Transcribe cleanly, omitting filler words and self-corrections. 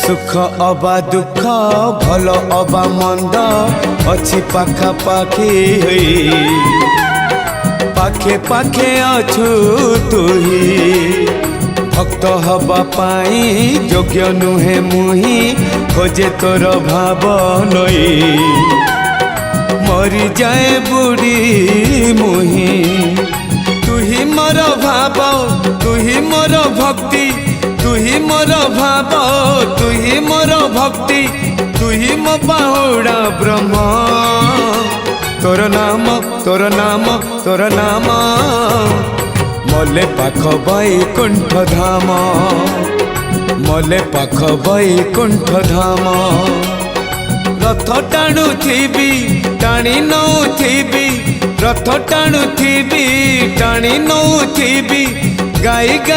सुख अबा दुख भल अबा मंद अच्छी पाखा पाखी पाखे पाखे अछु तुही भक्त हवा पाई योग्य नुहे मुही खोजे तोर भाव नई मरी जाए बुढ़ी मुही तुही मोर भाव तुही मोर भक्ति तुही मोर भाव तुही मोर भक्ति तुही मो बाहुड़ा ब्रह्म तोर नाम तोर नाम तोर नाम मले पाख बैकुंठ धाम मले पाख बैकुंठ धाम रथ टाणु थी टाणी नौ थी रथ टाणु थी टाणी नौ थी गाई गाई